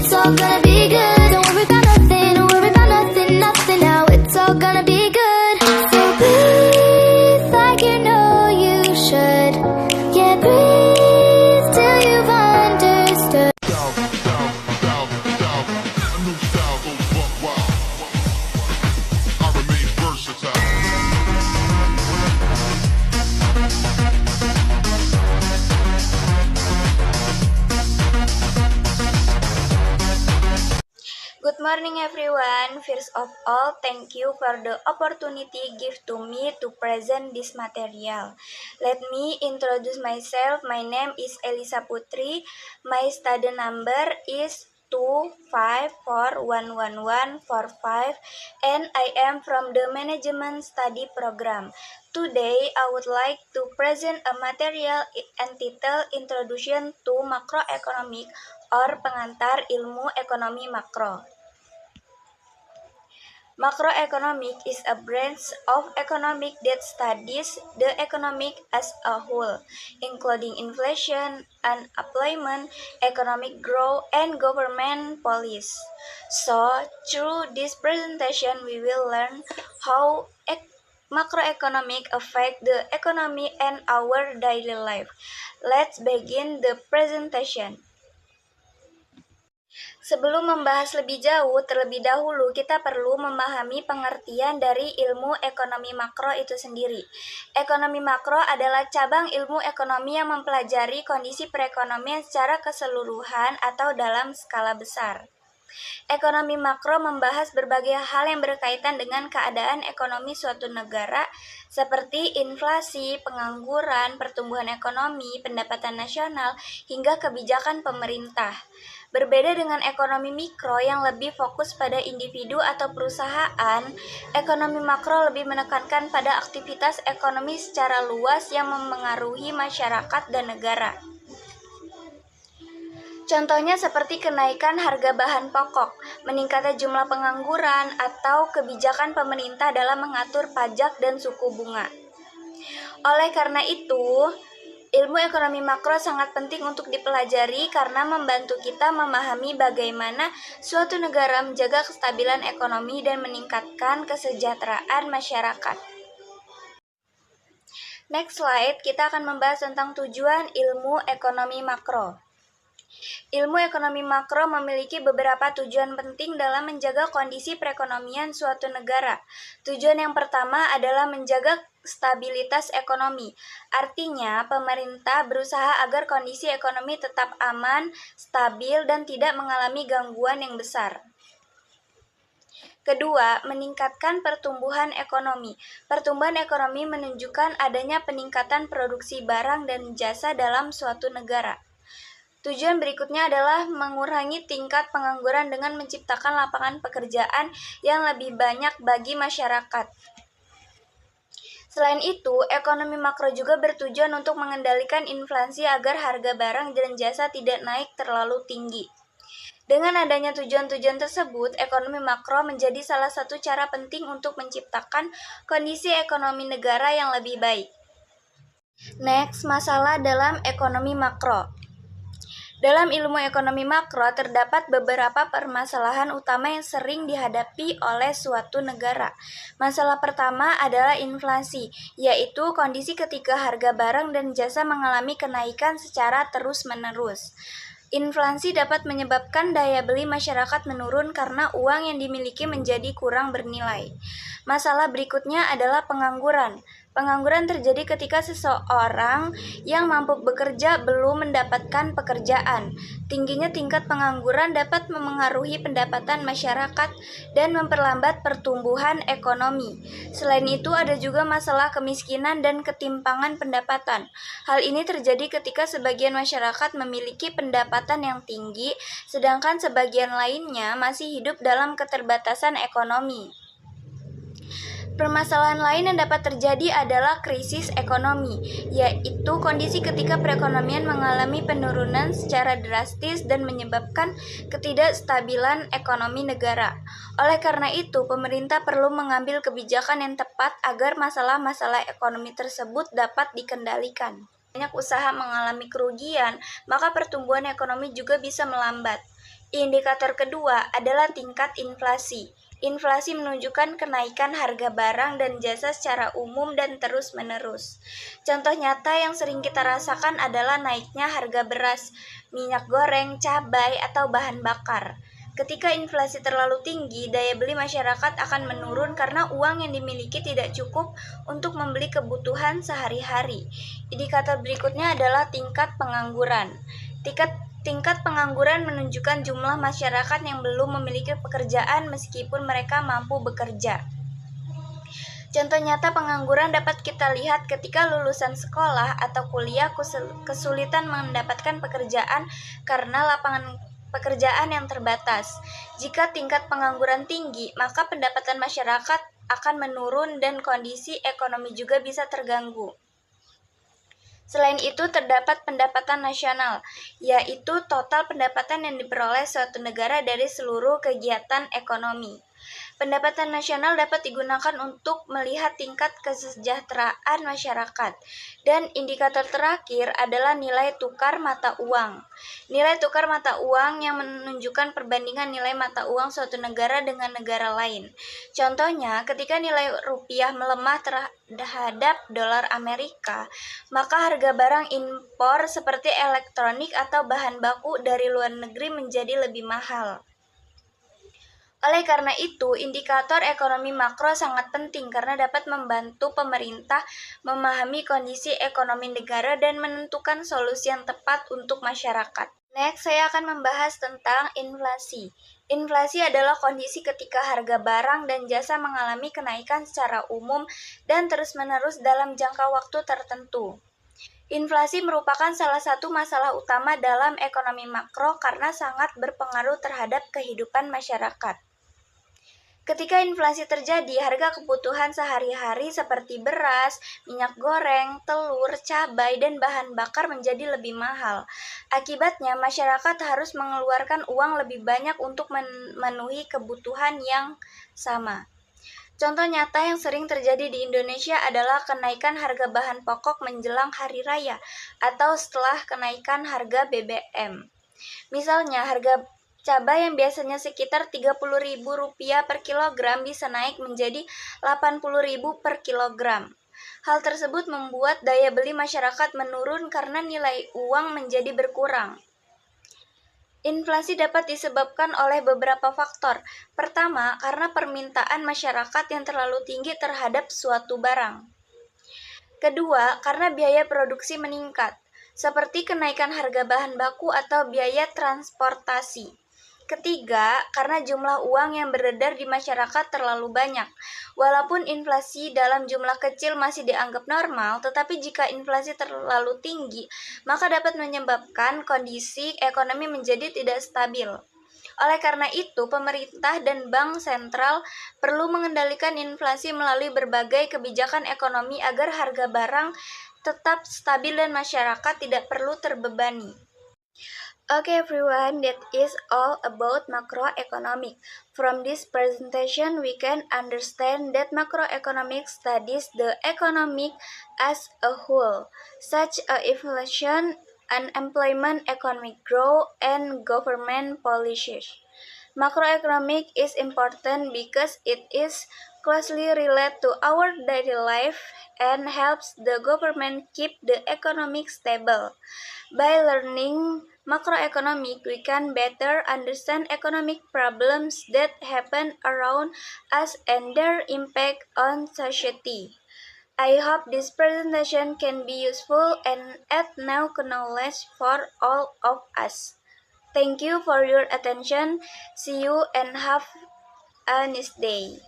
it's all gonna be good. Don't worry about nothing, don't worry about nothing, nothing now. It's all gonna be good. So breathe like you know you should. Yeah, breathe till you've understood. Good morning everyone. First of all, thank you for the opportunity given to me to present this material. Let me introduce myself. My name is Elisa Putri. My study number is 254111145 and I am from the Management Study Program. Today, I would like to present a material entitled Introduction to Macroeconomic or Pengantar Ilmu Ekonomi Makro. Macroeconomic is a branch of economics that studies the economy as a whole, including inflation, unemployment, economic growth, and government policy. So, through this presentation, we will learn how macroeconomic affect the economy and our daily life. Let's begin the presentation. Sebelum membahas lebih jauh, terlebih dahulu kita perlu memahami pengertian dari ilmu ekonomi makro itu sendiri. Ekonomi makro adalah cabang ilmu ekonomi yang mempelajari kondisi perekonomian secara keseluruhan atau dalam skala besar. Ekonomi makro membahas berbagai hal yang berkaitan dengan keadaan ekonomi suatu negara, seperti inflasi, pengangguran, pertumbuhan ekonomi, pendapatan nasional, hingga kebijakan pemerintah. Berbeda dengan ekonomi mikro yang lebih fokus pada individu atau perusahaan, ekonomi makro lebih menekankan pada aktivitas ekonomi secara luas yang memengaruhi masyarakat dan negara. Contohnya seperti kenaikan harga bahan pokok, meningkatnya jumlah pengangguran, atau kebijakan pemerintah dalam mengatur pajak dan suku bunga. Oleh karena itu, ilmu ekonomi makro sangat penting untuk dipelajari karena membantu kita memahami bagaimana suatu negara menjaga kestabilan ekonomi dan meningkatkan kesejahteraan masyarakat. Next slide, kita akan membahas tentang tujuan ilmu ekonomi makro. Ilmu ekonomi makro memiliki beberapa tujuan penting dalam menjaga kondisi perekonomian suatu negara. Tujuan yang pertama adalah menjaga stabilitas ekonomi. Artinya, pemerintah berusaha agar kondisi ekonomi tetap aman, stabil, dan tidak mengalami gangguan yang besar. Kedua, meningkatkan pertumbuhan ekonomi. Pertumbuhan ekonomi menunjukkan adanya peningkatan produksi barang dan jasa dalam suatu negara. Tujuan berikutnya adalah mengurangi tingkat pengangguran dengan menciptakan lapangan pekerjaan yang lebih banyak bagi masyarakat. Selain itu, ekonomi makro juga bertujuan untuk mengendalikan inflasi agar harga barang dan jasa tidak naik terlalu tinggi. Dengan adanya tujuan-tujuan tersebut, ekonomi makro menjadi salah satu cara penting untuk menciptakan kondisi ekonomi negara yang lebih baik. Next, masalah dalam ekonomi makro. Dalam ilmu ekonomi makro, terdapat beberapa permasalahan utama yang sering dihadapi oleh suatu negara. Masalah pertama adalah inflasi, yaitu kondisi ketika harga barang dan jasa mengalami kenaikan secara terus-menerus. Inflasi dapat menyebabkan daya beli masyarakat menurun karena uang yang dimiliki menjadi kurang bernilai. Masalah berikutnya adalah pengangguran. Pengangguran terjadi ketika seseorang yang mampu bekerja belum mendapatkan pekerjaan. Tingginya tingkat pengangguran dapat memengaruhi pendapatan masyarakat dan memperlambat pertumbuhan ekonomi. Selain itu, ada juga masalah kemiskinan dan ketimpangan pendapatan. Hal ini terjadi ketika sebagian masyarakat memiliki pendapatan yang tinggi, sedangkan sebagian lainnya masih hidup dalam keterbatasan ekonomi. Permasalahan lain yang dapat terjadi adalah krisis ekonomi, yaitu kondisi ketika perekonomian mengalami penurunan secara drastis dan menyebabkan ketidakstabilan ekonomi negara. Oleh karena itu, pemerintah perlu mengambil kebijakan yang tepat agar masalah-masalah ekonomi tersebut dapat dikendalikan. Banyak usaha mengalami kerugian, maka pertumbuhan ekonomi juga bisa melambat. Indikator kedua adalah tingkat inflasi. Inflasi menunjukkan kenaikan harga barang dan jasa secara umum dan terus-menerus. Contoh nyata yang sering kita rasakan adalah naiknya harga beras, minyak goreng, cabai, atau bahan bakar. Ketika inflasi terlalu tinggi, daya beli masyarakat akan menurun karena uang yang dimiliki tidak cukup untuk membeli kebutuhan sehari-hari. Indikator berikutnya adalah tingkat pengangguran. Tingkat pengangguran menunjukkan jumlah masyarakat yang belum memiliki pekerjaan meskipun mereka mampu bekerja. Contoh nyata pengangguran dapat kita lihat ketika lulusan sekolah atau kuliah kesulitan mendapatkan pekerjaan karena lapangan pekerjaan yang terbatas. Jika tingkat pengangguran tinggi, maka pendapatan masyarakat akan menurun dan kondisi ekonomi juga bisa terganggu. Selain itu, terdapat pendapatan nasional, yaitu total pendapatan yang diperoleh suatu negara dari seluruh kegiatan ekonomi. Pendapatan nasional dapat digunakan untuk melihat tingkat kesejahteraan masyarakat. Dan indikator terakhir adalah nilai tukar mata uang. Nilai tukar mata uang yang menunjukkan perbandingan nilai mata uang suatu negara dengan negara lain. Contohnya, ketika nilai rupiah melemah terhadap dolar Amerika, maka harga barang impor seperti elektronik atau bahan baku dari luar negeri menjadi lebih mahal. Oleh karena itu, indikator ekonomi makro sangat penting karena dapat membantu pemerintah memahami kondisi ekonomi negara dan menentukan solusi yang tepat untuk masyarakat. Next, saya akan membahas tentang inflasi. Inflasi adalah kondisi ketika harga barang dan jasa mengalami kenaikan secara umum dan terus-menerus dalam jangka waktu tertentu. Inflasi merupakan salah satu masalah utama dalam ekonomi makro karena sangat berpengaruh terhadap kehidupan masyarakat. Ketika inflasi terjadi, harga kebutuhan sehari-hari seperti beras, minyak goreng, telur, cabai, dan bahan bakar menjadi lebih mahal. Akibatnya, masyarakat harus mengeluarkan uang lebih banyak untuk memenuhi kebutuhan yang sama. Contoh nyata yang sering terjadi di Indonesia adalah kenaikan harga bahan pokok menjelang hari raya atau setelah kenaikan harga BBM. Misalnya, harga cabai yang biasanya sekitar Rp30.000 per kilogram bisa naik menjadi Rp80.000 per kilogram. Hal tersebut membuat daya beli masyarakat menurun karena nilai uang menjadi berkurang. Inflasi dapat disebabkan oleh beberapa faktor. Pertama, karena permintaan masyarakat yang terlalu tinggi terhadap suatu barang. Kedua, karena biaya produksi meningkat, seperti kenaikan harga bahan baku atau biaya transportasi. Ketiga, karena jumlah uang yang beredar di masyarakat terlalu banyak. Walaupun inflasi dalam jumlah kecil masih dianggap normal, tetapi jika inflasi terlalu tinggi, maka dapat menyebabkan kondisi ekonomi menjadi tidak stabil. Oleh karena itu, pemerintah dan bank sentral perlu mengendalikan inflasi melalui berbagai kebijakan ekonomi agar harga barang tetap stabil dan masyarakat tidak perlu terbebani. Okay everyone, that is all about macroeconomic. From this presentation, we can understand that macroeconomic studies the economic as a whole, such as inflation, unemployment, economic growth, and government policies. Macroeconomic is important because it is closely related to our daily life and helps the government keep the economic stable. By learning macroeconomic, we can better understand economic problems that happen around us and their impact on society. I hope this presentation can be useful and add new knowledge for all of us. Thank you for your attention. See you and have a nice day.